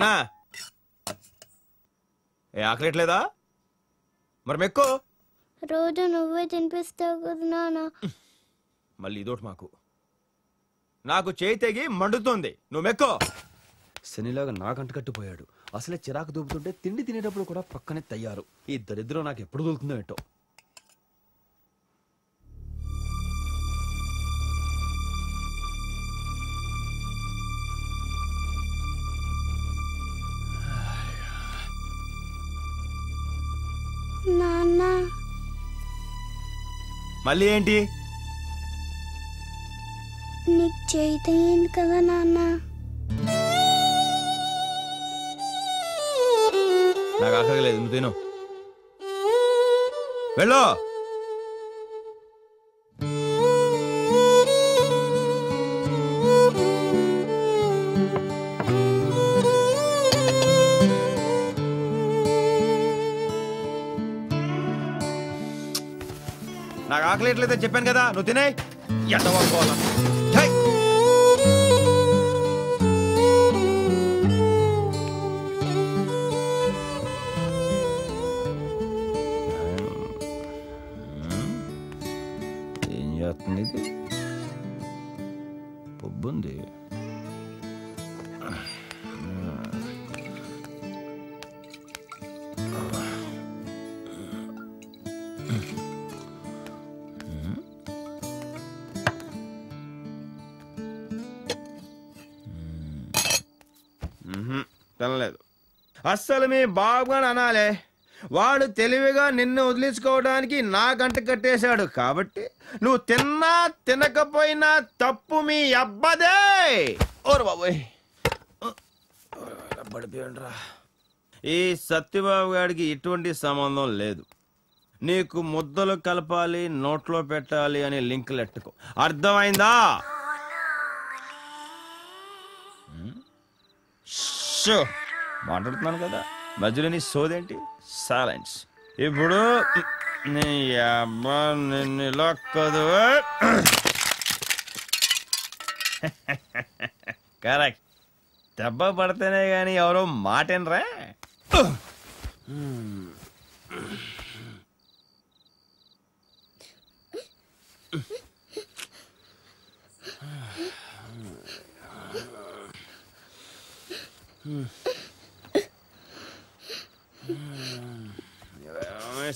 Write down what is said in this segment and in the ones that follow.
ఓకేనా? ఏ ఆకలేట్లేదా? మరి మెక్కో. రోజు నువ్వే తినిపిస్తావు కదా నాన్న. మళ్ళీ ఇదోటి మాకు. నాకు చేయి తెగి మండుతోంది, నువ్వు మెక్కో. శనిలాగా నాకంట కట్టిపోయాడు. అసలే చిరాకు దూపుతుంటే తిండి తినేటప్పుడు కూడా పక్కనే తయ్యారు. ఈ దరిద్రం నాకు ఎప్పుడు దొరుకుతుందో ఏంటో. నాన్న మళ్ళీ ఏంటి? నీకు చేయి తెగింది కదా నాన్న. నాకు ఆకలేదు, నువ్వు తిను. వెళ్ళు. నాకు ఆకలేట్లేదని చెప్పాను కదా, నువ్వు తినే. ఎంత వాడుకోవాలా? ఏం చేస్తుంది ఇది? పొబ్బుంది. తినలేదు. అస్సలు మీ బాబుగాని అనాలే. వాడు తెలివిగా నిన్ను వదిలించుకోవడానికి నా గంట కట్టేశాడు. కాబట్టి నువ్వు తిన్నా తినకపోయినా తప్పు మీ అబ్బదే. ఓరు బాబోయ్, పడిపోయాడురా. ఈ సత్యబాబు గారికి ఎటువంటి సంబంధం లేదు. నీకు ముద్దలు కలపాలి, నోట్లో పెట్టాలి అని లింకులు ఎట్టుకో, అర్థమైందా? మాట్లాడుతున్నాను కదా, మధ్యలో నీ సోదేంటి? సైలెన్స్. ఇప్పుడు నీ అబ్బా నిన్ను ఇలా కదు. కరెక్ట్. దెబ్బ పడితేనే గాని ఎవరో మాటేనరా.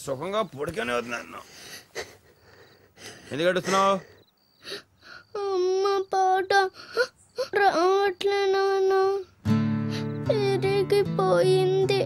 సుఖంగా పొడికనే వద్దు. ఎందుకు అడుగుతున్నావు? అమ్మ పాట రావట్లే నాన్న, పెరిగిపోయింది.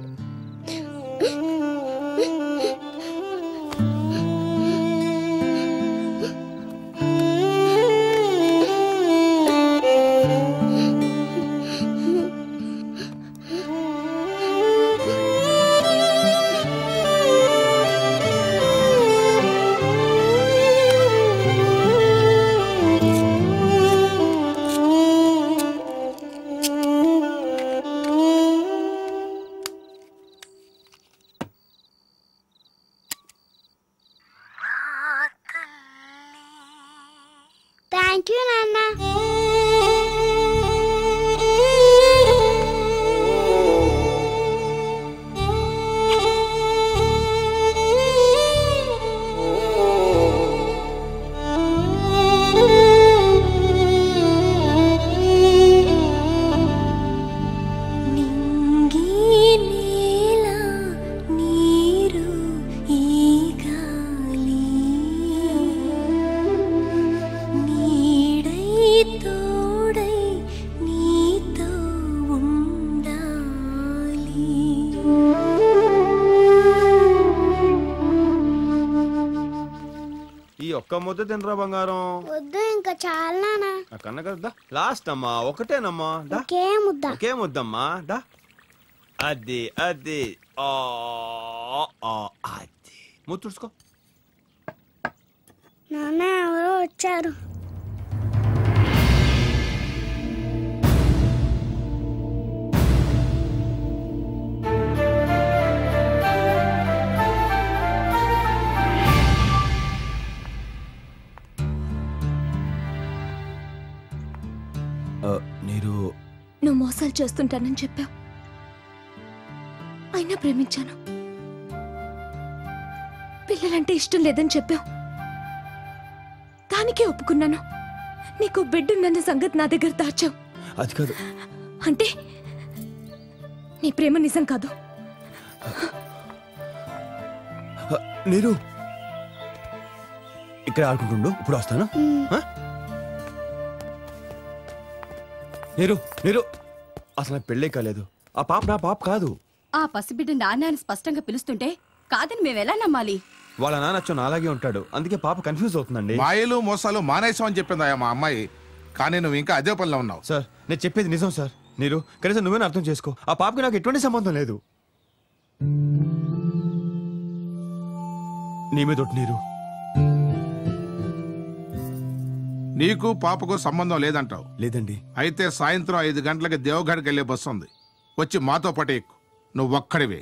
థ్యాంక్ యూ నాన్న. ఒక్క ముద్ద తినరా బంగారం. వద్దు, ఇంకా చాలా నాన్న. కన్న కదా, లాస్ట్ అమ్మా, ఒకటేనమ్మా. ఒకే ముద్ద. ఒకే ముద్దమ్మా. దా, అది అది అది ముద్దు తుడుచుకో. నాన్న ఎవరో వచ్చారు. నీరు నువ్వు మోసాలు చేస్తుంటానని చెప్పావు. ప్రేమించాను. పిల్లలంటే ఇష్టం లేదని చెప్పావు, దానికే ఒప్పుకున్నాను. నీకు బిడ్డ ఉన్నంత సంగతి నా దగ్గర దాచావు. అది కాదు. అంటే నీ ప్రేమ నిజం కాదు. నీరు ఇక్కడ ఆడుకుంటుండు, ఇప్పుడు వస్తాను. నీరు నీరు అసలు నాకు పెళ్ళే కాలేదు. ఆ పాప నా పాప కాదు. ఆ పసిబిడ్డ నాన్న అని స్పష్టంగా పిలుస్తుంటే కాదని మేమెలా నమ్మాలి? వాళ్ళ నాన్న అచ్చో నాలాగే ఉంటాడు, అందుకే పాప కన్ఫ్యూజ్ అవుతుందండి. మాయలు మోసాలు మానేసామని చెప్పిందా మా అమ్మాయి, కానీ నువ్వు ఇంకా అదే పనిలో ఉన్నావు. సార్ నేను చెప్పేది నిజం సార్. నీరు కనీసం నువ్వేనా అర్థం చేసుకో. ఆ పాపకి నాకు ఎటువంటి సంబంధం లేదు. నీ మీద ఒట్టు నీరు. నీకు పాపకు సంబంధం లేదంటావు? లేదండి. అయితే సాయంత్రం 5 గంటలకి దేవగఢ్కి వెళ్ళే బస్సు ఉంది, వచ్చి మాతో పాటు ఎక్కు. నువ్వు ఒక్కడివే.